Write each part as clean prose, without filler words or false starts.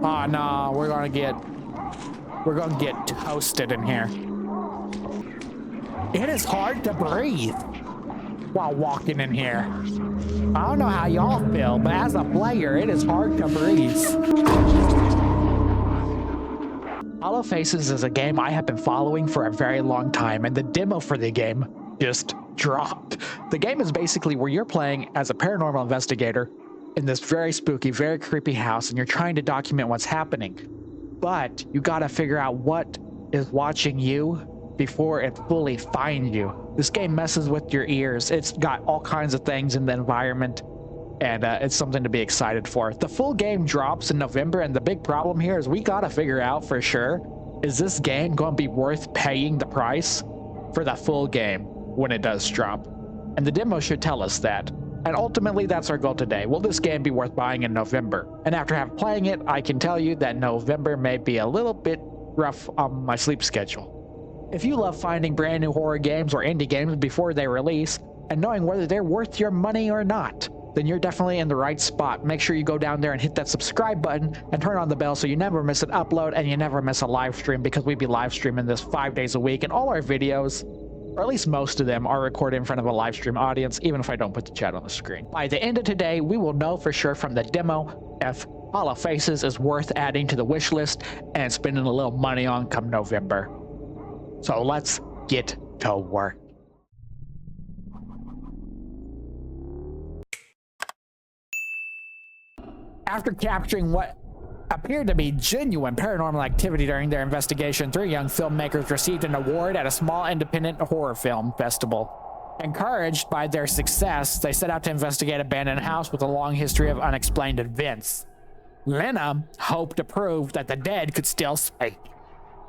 Oh no, we're gonna get toasted in here. It is hard to breathe while walking in here. I don't know how y'all feel, but as a player, it is hard to breathe. Hollow Faces is a game I have been following for a very long time, and the demo for the game just dropped. The game is basically where you're playing as a paranormal investigator in this very spooky, very creepy house, and you're trying to document what's happening. But you gotta figure out what is watching you before it fully finds you. This game messes with your ears. It's got all kinds of things in the environment, and it's something to be excited for. The full game drops in November, and the big problem here is we gotta figure out for sure, is this game gonna be worth paying the price for the full game when it does drop? And the demo should tell us that. And ultimately, that's our goal today. Will this game be worth buying in November? And after playing it, I can tell you that November may be a little bit rough on my sleep schedule. If you love finding brand new horror games or indie games before they release, and knowing whether they're worth your money or not, then you're definitely in the right spot. Make sure you go down there and hit that subscribe button and turn on the bell so you never miss an upload and you never miss a live stream, because we be live streaming this 5 days a week, and all our videos, or at least most of them, are recorded in front of a live stream audience, even if I don't put the chat on the screen. By the end of today, we will know for sure from the demo if Hollow Faces is worth adding to the wish list and spending a little money on come November. So let's get to work. After capturing what appeared to be genuine paranormal activity during their investigation, 3 young filmmakers received an award at a small independent horror film festival. Encouraged by their success, they set out to investigate an abandoned house with a long history of unexplained events. Lena hoped to prove that the dead could still speak.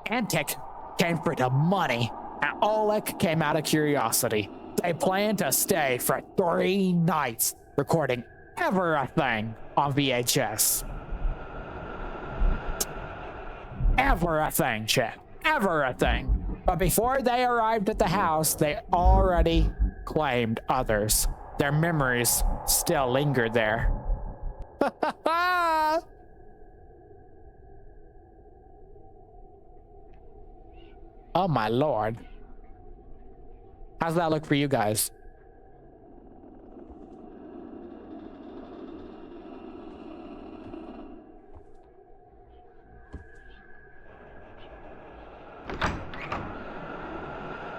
Antic came for the money, and Oleg came out of curiosity. They planned to stay for 3 nights, recording everything on VHS. Everything, chat. Everything. But before they arrived at the house, they already claimed others. Their memories still lingered there. Oh my lord. How's that look for you guys?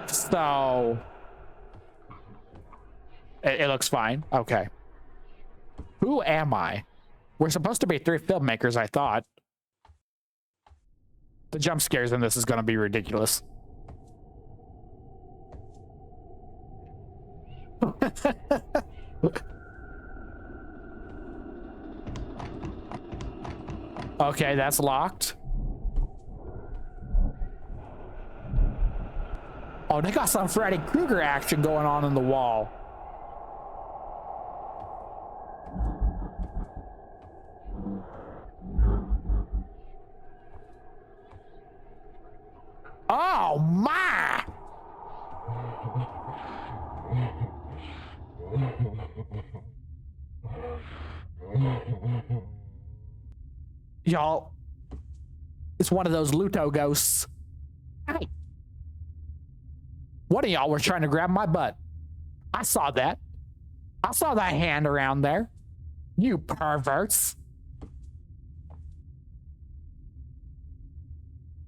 So it looks fine. Okay. Who am I? We're supposed to be 3 filmmakers, I thought. The jump scares in this is going to be ridiculous. Okay, that's locked. Oh, they got some Freddy Krueger action going on in the wall. Oh my! Y'all, it's one of those Luto ghosts. Hey. One of y'all were trying to grab my butt. I saw that. I saw that hand around there. You perverts.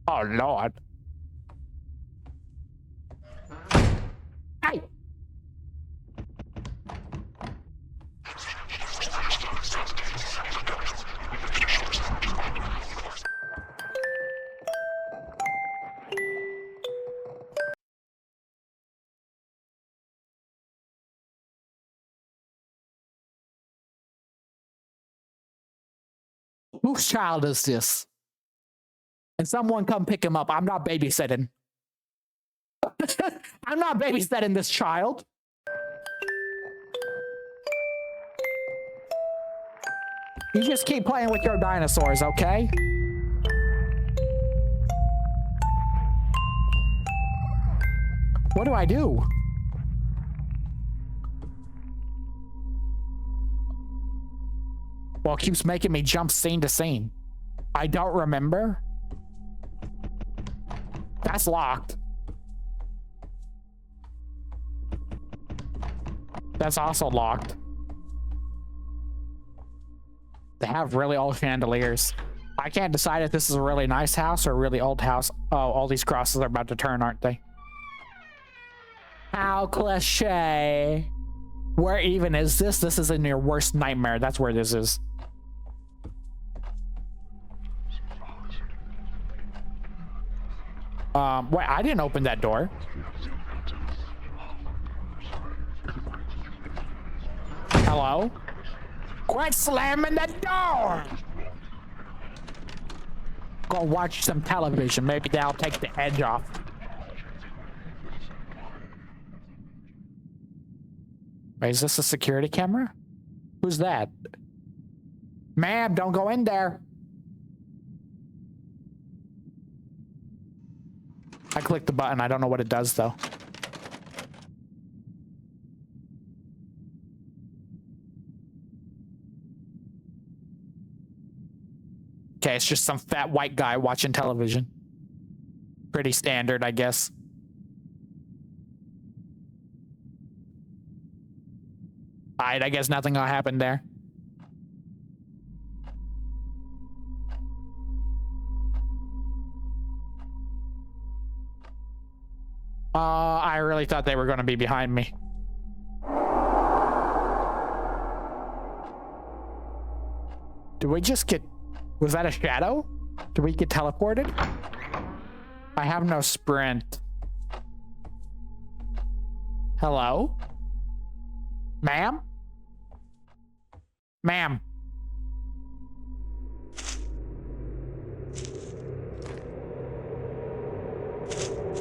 Oh, Lord. Hey! Whose child is this? And someone come pick him up. I'm not babysitting. I'm not babysitting this child. You just keep playing with your dinosaurs, okay? What do I do? Well, it keeps making me jump scene to scene. I don't remember. That's locked. That's also locked. They have really old chandeliers. I can't decide if this is a really nice house or a really old house. Oh, all these crosses are about to turn, aren't they? How cliche. Where even is this? This is in your worst nightmare. That's where this is. Wait, I didn't open that door. Hello? Quit slamming the door! Go watch some television. Maybe that'll take the edge off. Wait, is this a security camera? Who's that? Ma'am, don't go in there. I clicked the button. I don't know what it does, though. Okay, it's just some fat white guy watching television. Pretty standard, I guess. Alright, I guess nothing will happen there. I really thought they were going to be behind me. Did we just get... Was that a shadow? Did we get teleported? I have no sprint. Hello? Ma'am? Ma'am.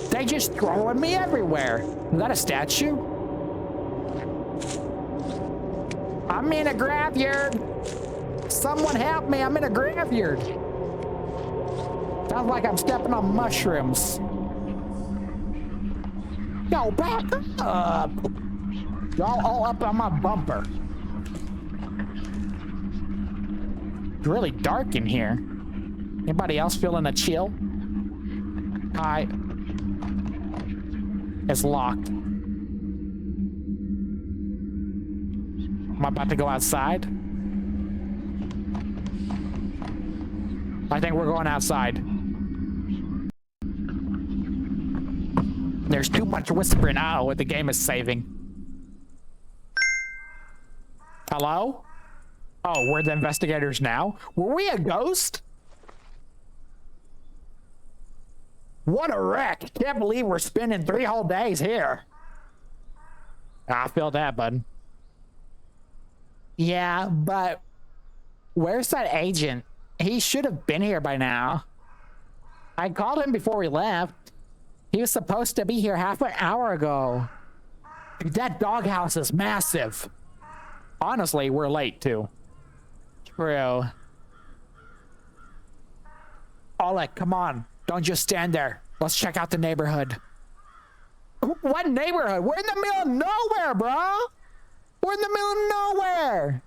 They just throwing me everywhere. Is that a statue? I'm in a graveyard. Someone help me, I'm in a graveyard. Sounds like I'm stepping on mushrooms. Yo, back up. Y'all all up on my bumper. It's really dark in here. Anybody else feeling a chill? Hi. It's locked. Am I about to go outside? I think we're going outside. There's too much whispering. Oh, the game is saving. Hello? Oh, we're the investigators now? Were we a ghost? What a wreck. Can't believe we're spending 3 whole days here. I feel that, bud. Yeah, but where's that agent? He should have been here by now. I called him before we left. He was supposed to be here half an hour ago. That doghouse is massive. Honestly, we're late too. True. Oleg, come on. Don't just stand there. Let's check out the neighborhood. What neighborhood? We're in the middle of nowhere, bro. We're in the middle of nowhere.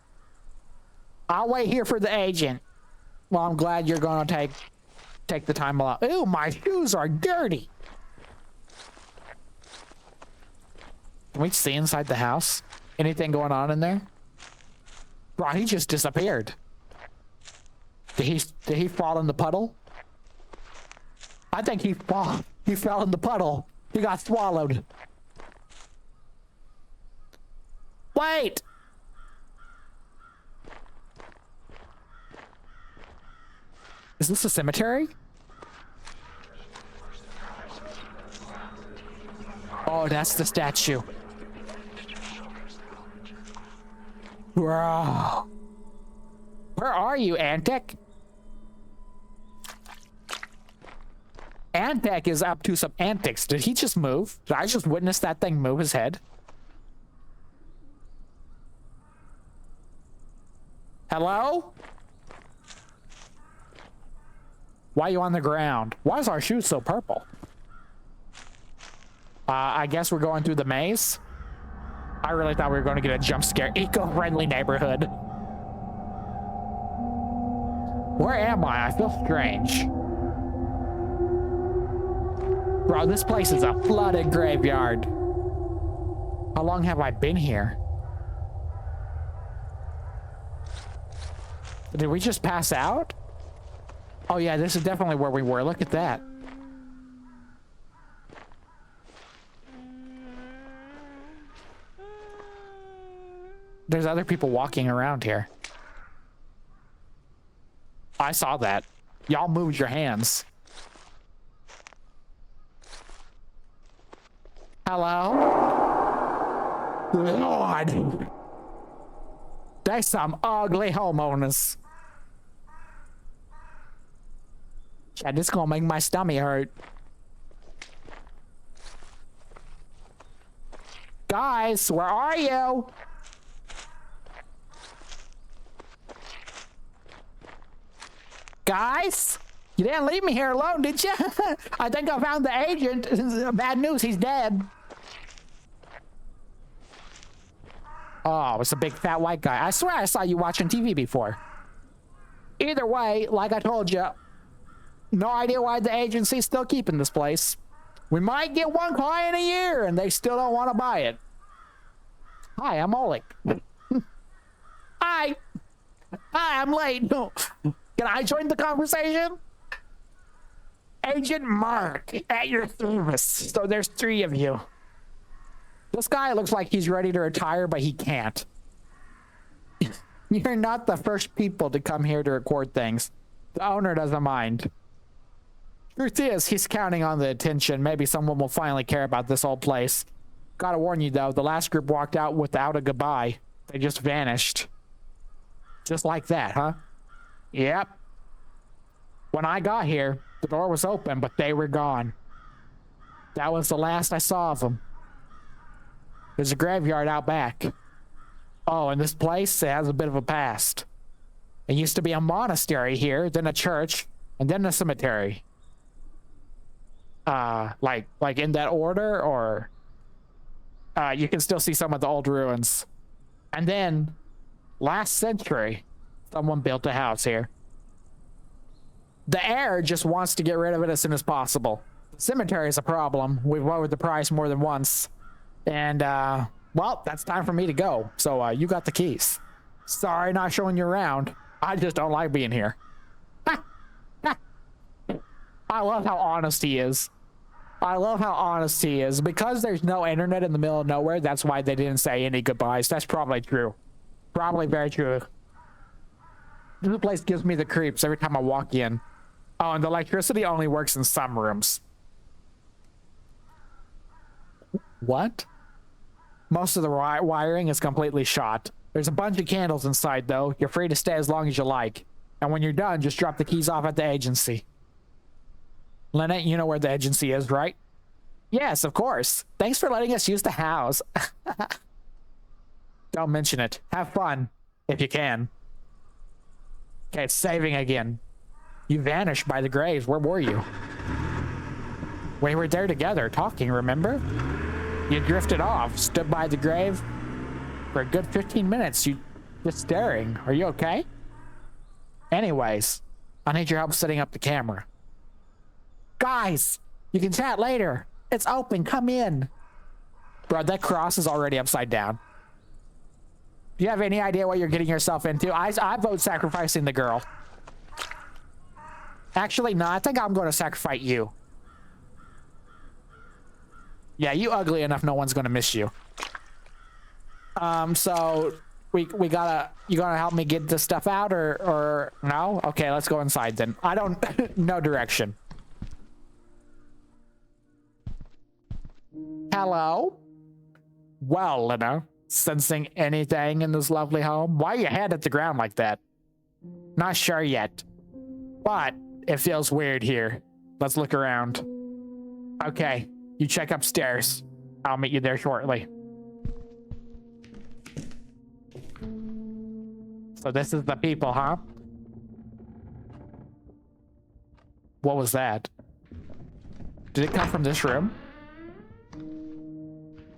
I'll wait here for the agent. Well, I'm glad you're going to take the time off. Ooh, my shoes are dirty. Can we see inside the house? Anything going on in there? Bro, he just disappeared. Did he fall in the puddle? I think he fell in the puddle. He got swallowed. Wait! Is this a cemetery? Oh, that's the statue. Bro. Where are you, Antic? Antic is up to some antics. Did he just move? Did I just witness that thing move his head? Hello? Why are you on the ground? Why is our shoes so purple? I guess we're going through the maze. I really thought we were going to get a jump scare. Eco-friendly neighborhood. Where am I? I feel strange. Bro, this place is a flooded graveyard. How long have I been here? Did we just pass out? Oh yeah, this is definitely where we were. Look at that. There's other people walking around here. I saw that. Y'all moved your hands. Hello? Lord. There's some ugly homeowners. Yeah, this is gonna make my stomach hurt. Guys, where are you? Guys? You didn't leave me here alone, did you? I think I found the agent. Bad news, he's dead. Oh, it's a big fat white guy. I swear I saw you watching TV before. Either way, like I told you, no idea why the agency's still keeping this place. We might get one client a year and they still don't want to buy it. Hi, I'm Oleg. Hi, I'm late. No. Can I join the conversation? Agent Mark, at your service. So there's 3 of you. This guy looks like he's ready to retire, but he can't. You're not the first people to come here to record things. The owner doesn't mind. Truth is, he's counting on the attention. Maybe someone will finally care about this old place. Gotta warn you, though, the last group walked out without a goodbye. They just vanished. Just like that, huh? Yep. When I got here, the door was open, but they were gone. That was the last I saw of them. There's a graveyard out back. Oh, and this place has a bit of a past. It used to be a monastery here, then a church, and then a cemetery. Like in that order, or... you can still see some of the old ruins. And then, last century, someone built a house here. The heir just wants to get rid of it as soon as possible. The cemetery is a problem. We've lowered the price more than once. And, well, that's time for me to go. So, you got the keys. Sorry not showing you around. I just don't like being here. I love how honest he is. I love how honest he is. Because there's no internet in the middle of nowhere, that's why they didn't say any goodbyes. That's probably true. Probably very true. This place gives me the creeps every time I walk in. Oh, and the electricity only works in some rooms. What? Most of the wiring is completely shot. There's a bunch of candles inside, though. You're free to stay as long as you like. And when you're done, just drop the keys off at the agency. Lynette, you know where the agency is, right? Yes, of course. Thanks for letting us use the house. Don't mention it. Have fun, if you can. Okay, it's saving again. You vanished by the graves. Where were you? We were there together, talking, remember? You drifted off, stood by the grave. For a good 15 minutes, you just staring. Are you okay? Anyways, I need your help setting up the camera. Guys, you can chat later. It's open, come in. Bro, that cross is already upside down. Do you have any idea what you're getting yourself into? I vote sacrificing the girl. Actually, no, I think I'm going to sacrifice you. Yeah, you ugly enough, no one's going to miss you. So we gotta, you gonna help me get this stuff out or no? Okay, let's go inside then. I don't, no direction. Hello? Well, Lena, sensing anything in this lovely home? Why are your head at the ground like that? Not sure yet, but it feels weird here. Let's look around. Okay, you check upstairs. I'll meet you there shortly. So this is the people, huh? What was that? Did it come from this room?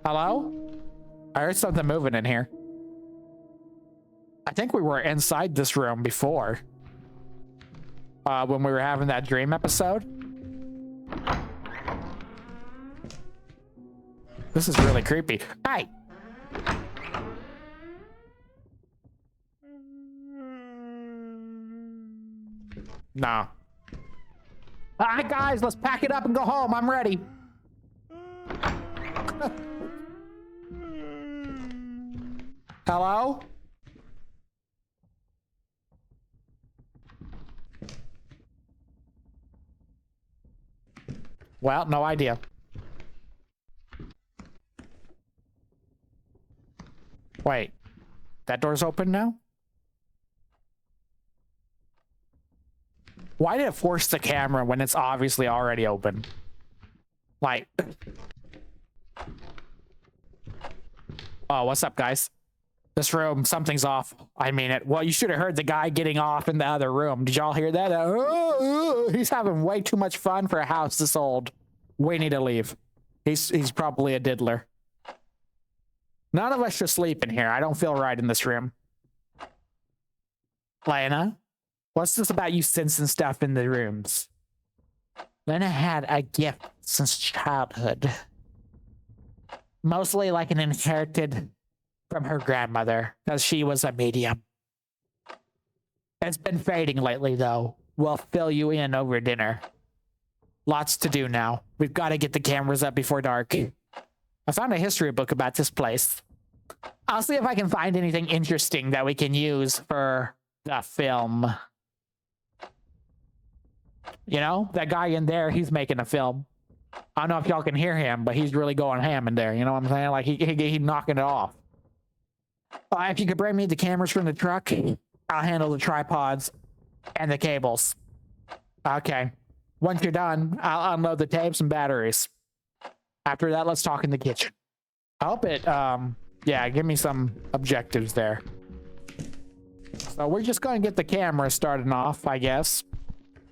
Hello? I heard something moving in here. I think we were inside this room before. when we were having that dream episode. This is really creepy. Hey! No. Alright, guys, let's pack it up and go home. I'm ready. Hello? Well, no idea. Wait, that door's open now? Why did it force the camera when it's obviously already open? Like... Oh, what's up, guys? This room, something's off. I mean it. Well, you should have heard the guy getting off in the other room. Did y'all hear that? He's having way too much fun for a house this old. We need to leave. He's probably a diddler. None of us should sleep in here. I don't feel right in this room. Lena, what's this about you sensing stuff in the rooms? Lena had a gift since childhood. Mostly like an inherited from her grandmother, because she was a medium. It's been fading lately, though. We'll fill you in over dinner. Lots to do now. We've got to get the cameras up before dark. I found a history book about this place. I'll see if I can find anything interesting that we can use for the film. You know, that guy in there, he's making a film. I don't know if y'all can hear him, but he's really going ham in there. You know what I'm saying? Like, he's knocking it off. If you could bring me the cameras from the truck, I'll handle the tripods and the cables. Okay. Once you're done, I'll unload the tapes and batteries. After that, let's talk in the kitchen. I hope it, yeah, give me some objectives there. So we're just going to get the camera started off, I guess.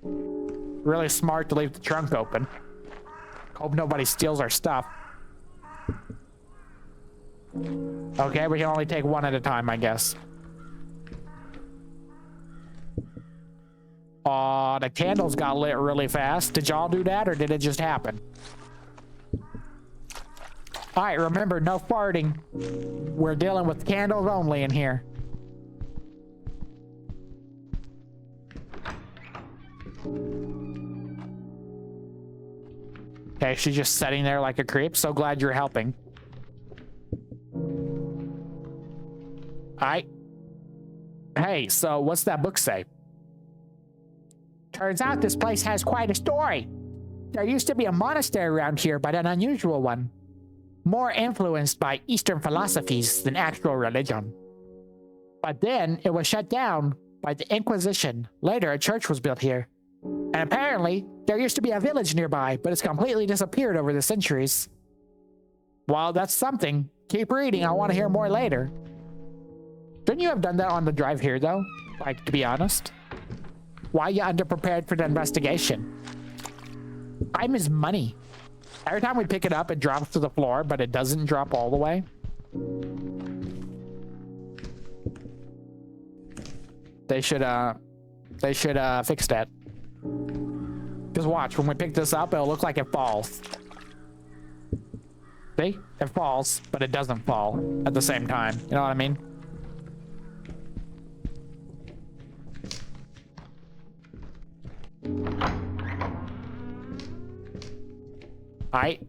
Really smart to leave the trunk open. Hope nobody steals our stuff. Okay, we can only take one at a time, I guess. Aw, the candles got lit really fast. Did y'all do that, or did it just happen? Alright, remember, no farting. We're dealing with candles only in here. Okay, she's just sitting there like a creep. So glad you're helping. Alright. Hey, so what's that book say? Turns out this place has quite a story. There used to be a monastery around here, but an unusual one. More influenced by Eastern philosophies than actual religion. But then it was shut down by the Inquisition. Later, a church was built here. And apparently, there used to be a village nearby, but it's completely disappeared over the centuries. Well, that's something. Keep reading, I want to hear more later. Shouldn't you have done that on the drive here, though? Like, to be honest? Why are you underprepared for the investigation? Time is money. Every time we pick it up, it drops to the floor, but it doesn't drop all the way. They should fix that. Just watch, when we pick this up, it'll look like it falls. See? It falls, but it doesn't fall at the same time. You know what I mean? Alright.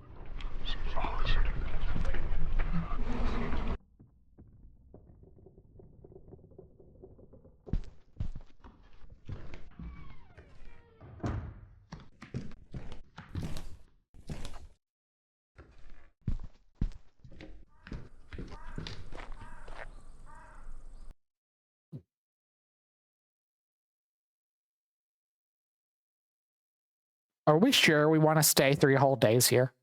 Are we sure we want to stay 3 whole days here?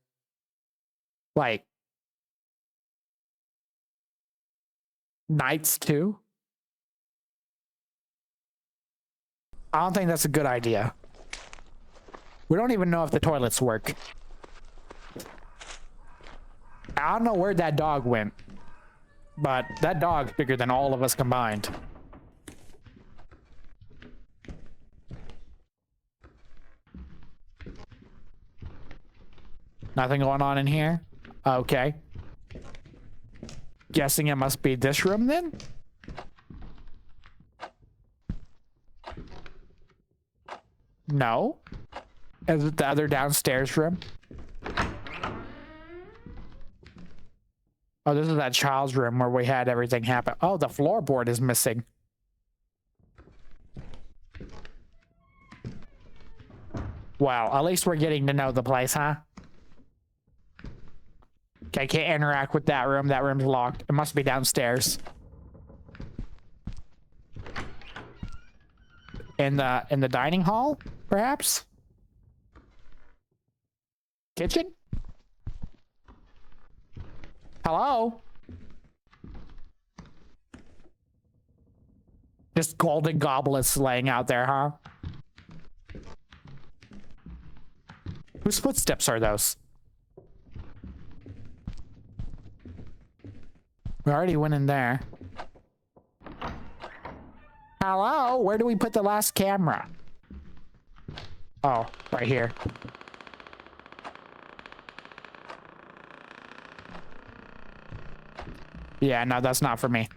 Like, nights too? I don't think that's a good idea. We don't even know if the toilets work. I don't know where that dog went, but that dog's bigger than all of us combined. Nothing going on in here? Okay. Guessing it must be this room then? No. Is it the other downstairs room? Oh, this is that child's room where we had everything happen. Oh, the floorboard is missing. Well, at least we're getting to know the place, huh? Okay, can't interact with that room. That room's locked. It must be downstairs. In the dining hall, perhaps? Kitchen? Hello? Just golden goblets laying out there, huh? Whose footsteps are those? We already went in there. Hello? Where do we put the last camera? Oh, right here. Yeah, no, that's not for me.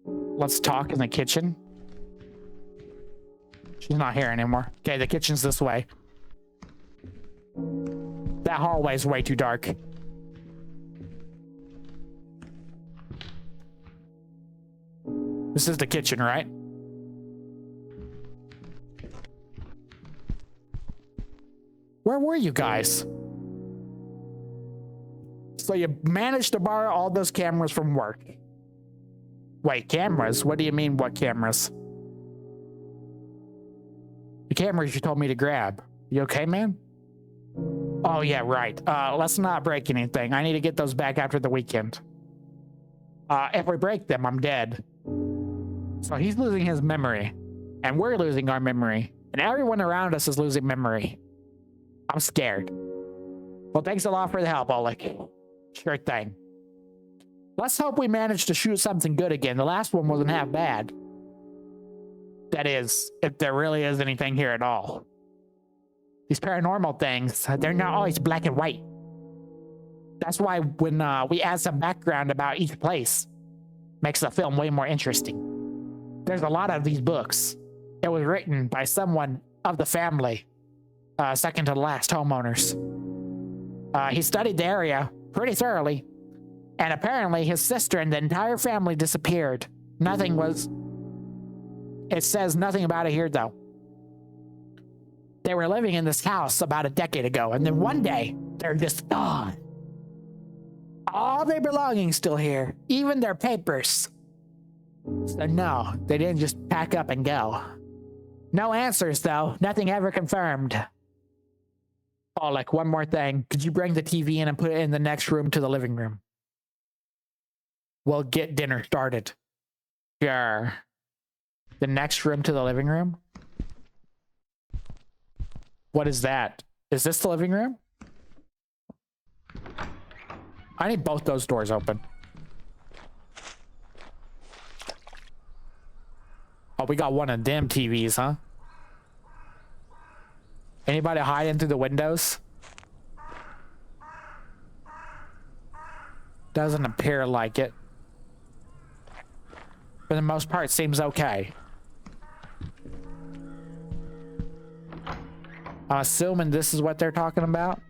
Let's talk in the kitchen. She's not here anymore. Okay, the kitchen's this way. That hallway is way too dark. This is the kitchen, right? Where were you guys? So you managed to borrow all those cameras from work. Wait, cameras? What do you mean, what cameras? The cameras you told me to grab. You okay, man? Oh, yeah, right. Let's not break anything. I need to get those back after the weekend. If we break them, I'm dead. So he's losing his memory. And we're losing our memory. And everyone around us is losing memory. I'm scared. Well, thanks a lot for the help, Oleg. Sure thing. Let's hope we manage to shoot something good again. The last one wasn't half bad. That is, if there really is anything here at all. These paranormal things, they're not always black and white. That's why when we add some background about each place, makes the film way more interesting. There's a lot of these books. It was written by someone of the family, second to the last homeowners. He studied the area pretty thoroughly, and apparently his sister and the entire family disappeared. Nothing was... It says nothing about it here, though. They were living in this house about a decade ago, and then one day, they're just gone. All their belongings still here, even their papers. So no, they didn't just pack up and go. No answers, though. Nothing ever confirmed. Oh, like one more thing. Could you bring the TV in and put it in the next room to the living room? We'll get dinner started. Sure. The next room to the living room? What is that? Is this the living room? I need both those doors open. Oh, we got one of them TVs, huh? Anybody hiding through the windows? Doesn't appear like it. For the most part, seems okay. I'm assuming this is what they're talking about.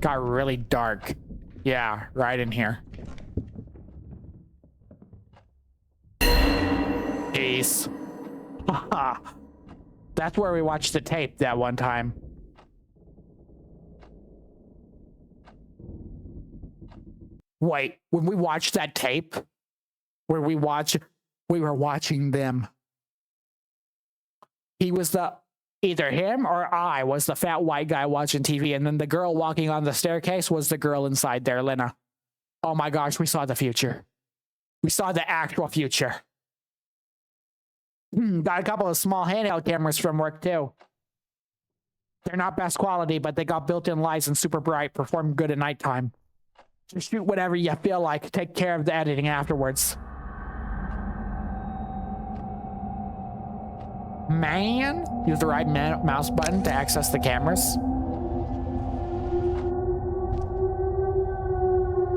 Got really dark. Yeah, right in here. Jeez. That's where we watched the tape that one time. Wait, when we watched that tape, where we were watching them. He was either him or I was the fat white guy watching TV, and then the girl walking on the staircase was the girl inside there, Lena. Oh my gosh, we saw the future. We saw the actual future. Got a couple of small handheld cameras from work too. They're not best quality, but they got built-in lights and super bright, perform good at nighttime. Just shoot whatever you feel like. Take care of the editing afterwards. Man, use the right mouse button to access the cameras.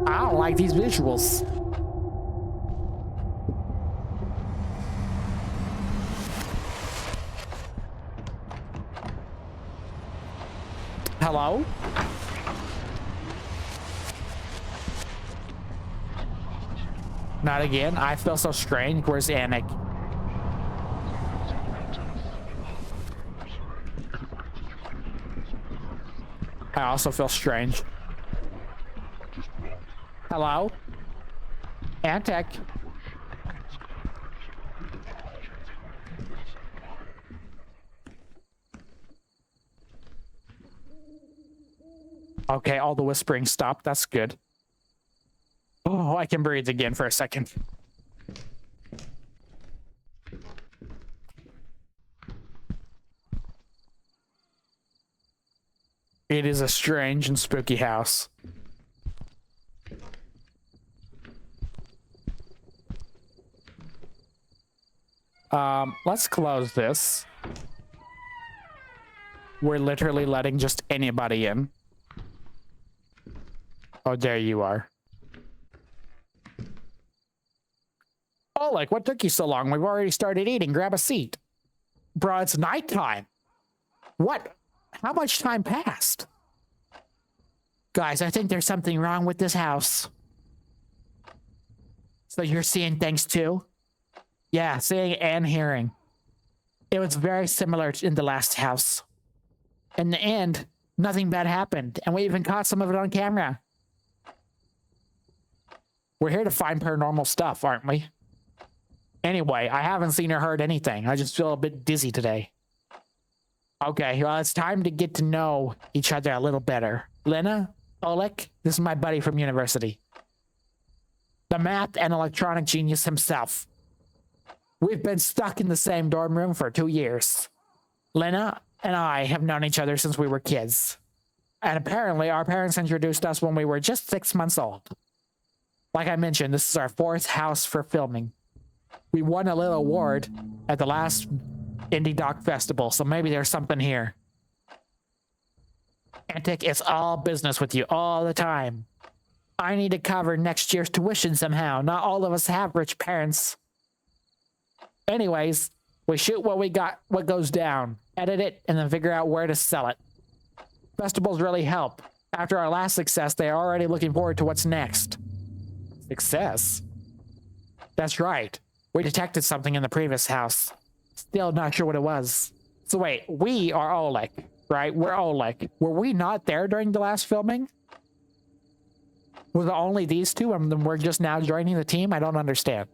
I don't like these visuals. Hello? Not again. I feel so strange. Where's Anik? I also feel strange. Hello? Antek? Okay, all the whispering stopped. That's good. Oh, I can breathe again for a second. It is a strange and spooky house. Let's close this. We're literally letting just anybody in. Oh, there you are. Oh, like, what took you so long? We've already started eating. Grab a seat. Bro, it's nighttime. What? How much time passed? Guys, I think there's something wrong with this house. So you're seeing things too? Yeah, seeing and hearing. It was very similar in the last house. In the end, nothing bad happened, and we even caught some of it on camera. We're here to find paranormal stuff, aren't we? Anyway, I haven't seen or heard anything. I just feel a bit dizzy today. Okay, well, it's time to get to know each other a little better. Lena, Oleg, this is my buddy from university. The math and electronic genius himself. We've been stuck in the same dorm room for 2 years. Lena and I have known each other since we were kids. And apparently our parents introduced us when we were just 6 months old. Like I mentioned, this is our 4th house for filming. We won a little award at the last Indie Doc Festival, so maybe there's something here. Antic, it's all business with you all the time. I need to cover next year's tuition somehow. Not all of us have rich parents. Anyways, we shoot what we got, what goes down, edit it, and then figure out where to sell it. Festivals really help. After our last success, they are already looking forward to what's next. Success? That's right. We detected something in the previous house. Still not sure what it was. So wait, we are Oleg, right? We're Oleg. Were we not there during the last filming? Was it only these two and then we're just now joining the team? I don't understand.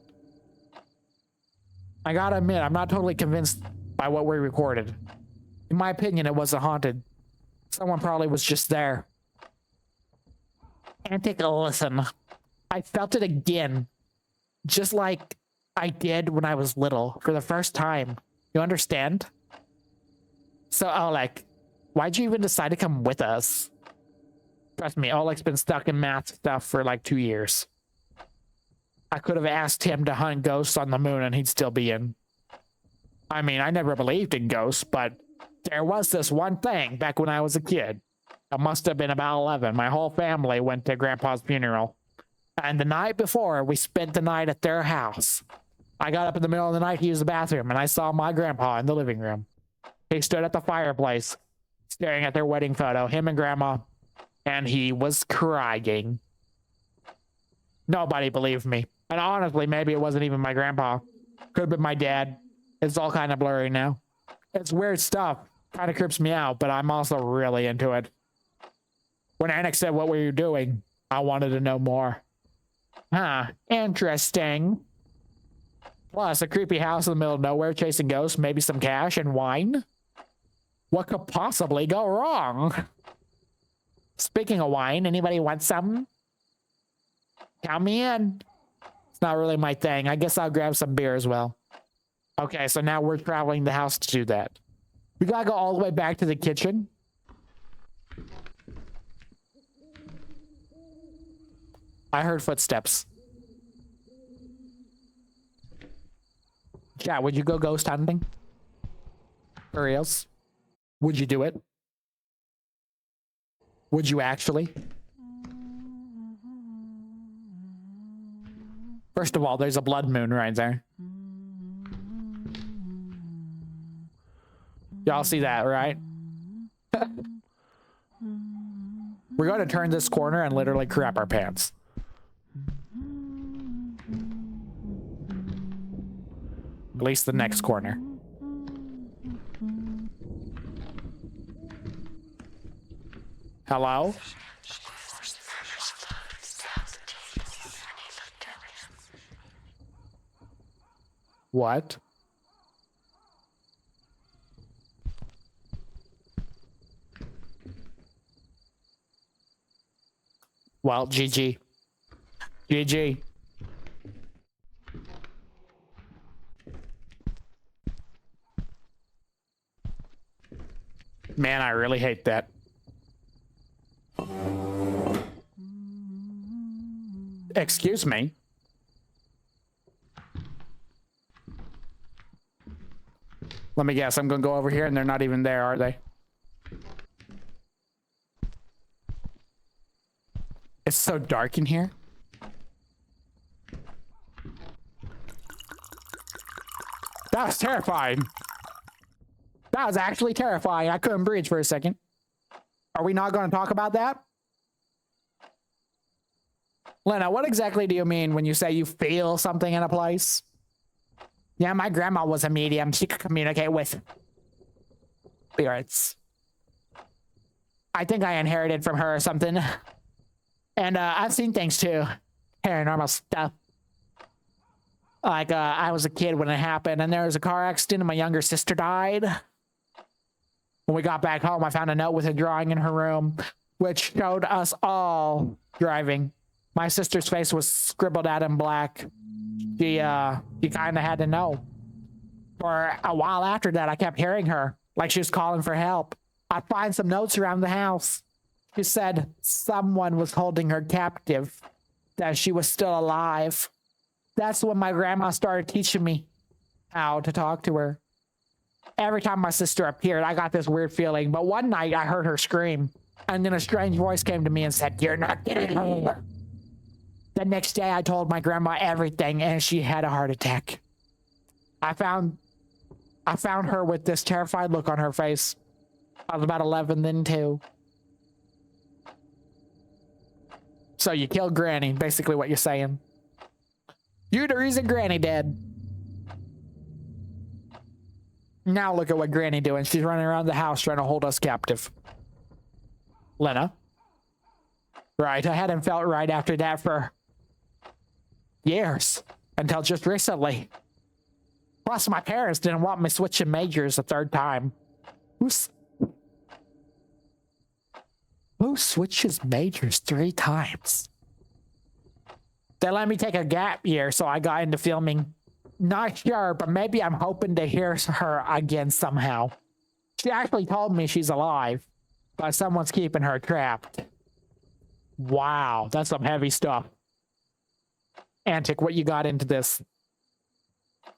I gotta admit, I'm not totally convinced by what we recorded. In my opinion, it wasn't haunted. Someone probably was just there. Antic, listen. I felt it again. Just like I did when I was little, for the first time. You understand? So, Oleg, why'd you even decide to come with us? Trust me, Oleg's been stuck in math stuff for like 2 years. I could have asked him to hunt ghosts on the moon and he'd still be in. I mean, I never believed in ghosts, but there was this one thing back when I was a kid. I must have been about 11. My whole family went to Grandpa's funeral. And the night before, we spent the night at their house. I got up in the middle of the night to use the bathroom, and I saw my grandpa in the living room. He stood at the fireplace, staring at their wedding photo, him and Grandma, and he was crying. Nobody believed me. And honestly, maybe it wasn't even my grandpa. Could have been my dad. It's all kind of blurry now. It's weird stuff. Kind of creeps me out, but I'm also really into it. When Anik said, "What were you doing?" I wanted to know more. Huh, interesting. Plus, a creepy house in the middle of nowhere chasing ghosts, maybe some cash and wine? What could possibly go wrong? Speaking of wine, anybody want some? Count me in. It's not really my thing. I guess I'll grab some beer as well. Okay, so now we're traveling the house to do that. We gotta go all the way back to the kitchen. I heard footsteps. Chat, would you go ghost hunting? For reals? Would you do it? Would you actually? First of all, there's a blood moon right there. Y'all see that, right? We're going to turn this corner and literally crap our pants. At least the next corner. Hello? What? Well, GG. GG. Man, I really hate that. Excuse me. Let me guess, I'm gonna go over here and they're not even there, are they? It's so dark in here. That was terrifying. That was actually terrifying. I couldn't breathe for a second. Are we not going to talk about that? Lena, what exactly do you mean when you say you feel something in a place? Yeah, my grandma was a medium. She could communicate with spirits. I think I inherited from her or something. And I've seen things too. Paranormal stuff. Like, I was a kid when it happened, and there was a car accident, and my younger sister died. When we got back home, I found a note with a drawing in her room, which showed us all driving. My sister's face was scribbled out in black. She kind of had to know. For a while after that, I kept hearing her, like she was calling for help. I'd find some notes around the house. She said someone was holding her captive, that she was still alive. That's when my grandma started teaching me how to talk to her. Every time my sister appeared, I got this weird feeling, but one night I heard her scream, and then a strange voice came to me and said, "You're not getting home." The next day, I told my grandma everything, and she had a heart attack. I found her with this terrified look on her face. I was about 11 then, too. So you killed Granny, basically what you're saying. You're the reason Granny dead. Now look at what Granny doing. She's running around the house trying to hold us captive. Lena? Right, I hadn't felt right after that for years. Until just recently. Plus, my parents didn't want me switching majors a third time. Who switches majors 3 times? They let me take a gap year, so I got into filming. Not sure, but maybe I'm hoping to hear her again somehow. She actually told me she's alive, but someone's keeping her trapped. Wow, that's some heavy stuff. Antic, what you got into this?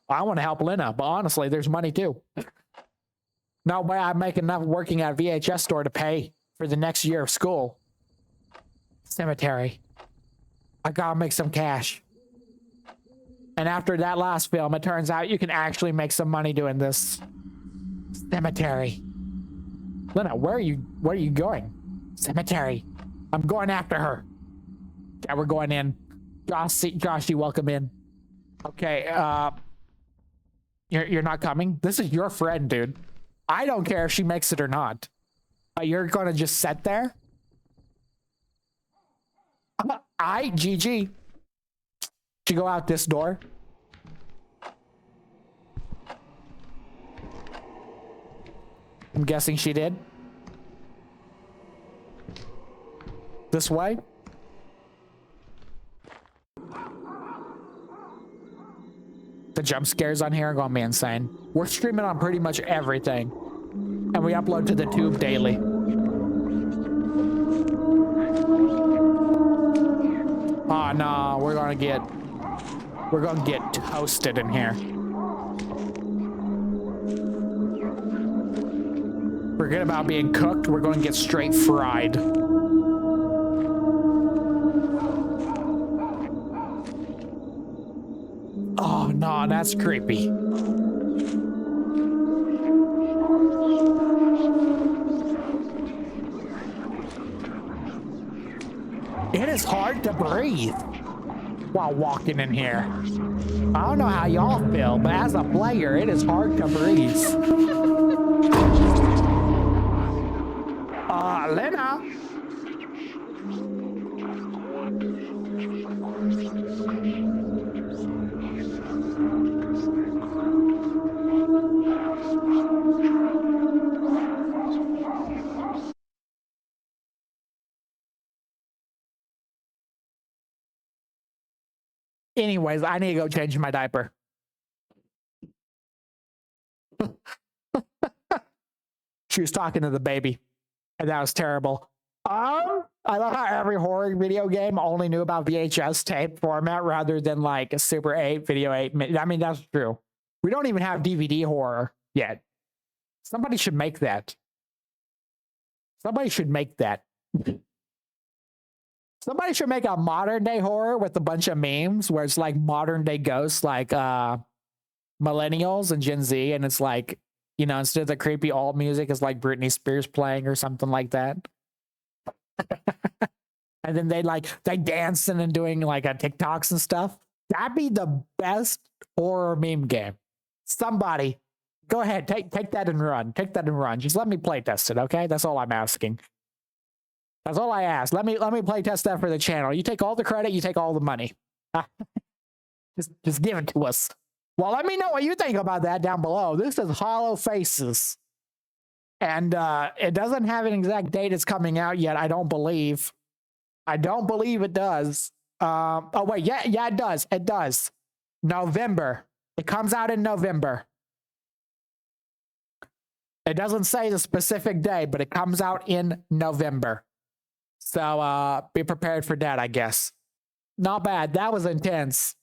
I want to help Lena, but honestly, there's money too. No way I make enough working at a VHS store to pay for the next year of school. Cemetery. I gotta make some cash. And after that last film, it turns out you can actually make some money doing this. Cemetery. Lena, where are you going? Cemetery. I'm going after her. Yeah, we're going in. Josh, you welcome in. Okay, you're not coming? This is your friend, dude. I don't care if she makes it or not. You're gonna just sit there? GG. She go out this door. I'm guessing she did. This way? The jump scares on here are gonna be insane. We're streaming on pretty much everything. And we upload to the tube daily. Hi. gonna get toasted in here. Forget about being cooked. We're going to get straight fried. Oh no, that's creepy. It is hard to breathe while walking in here. I don't know how y'all feel, but as a player, it is hard to breathe. Lena? Anyways, I need to go change my diaper. She was talking to the baby, and that was terrible. I love how every horror video game only knew about VHS tape format rather than like a Super 8, Video 8. I mean, that's true. We don't even have DVD horror yet. Somebody should make that. Somebody should make that. Somebody should make a modern day horror with a bunch of memes where it's like modern day ghosts, like millennials and Gen Z, and it's like, you know, instead of the creepy alt music, it's like Britney Spears playing or something like that. And then they dancing and doing like TikToks and stuff. That'd be the best horror meme game. Somebody, go ahead, take that and run. Take that and run. Just let me play test it, okay? That's all I'm asking. That's all I ask. Let me play test that for the channel. You take all the credit, you take all the money. just give it to us. Well, let me know what you think about that down below. This is Hollow Faces. And it doesn't have an exact date it's coming out yet, I don't believe. I don't believe it does. Oh, wait. Yeah, it does. It does. November. It comes out in November. It doesn't say the specific day, but it comes out in November. So be prepared for that, I guess. Not bad. That was intense.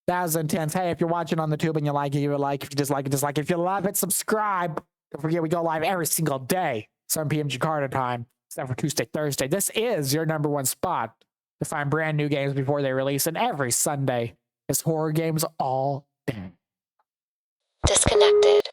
That was intense. Hey, if you're watching on the tube and you like it, give it a like. If you dislike it, dislike it. If you love it, subscribe. Don't forget, we go live every single day, 7 p.m. Jakarta time, except for Tuesday, Thursday. This is your #1 spot to find brand new games before they release. And every Sunday is horror games all day. Disconnected.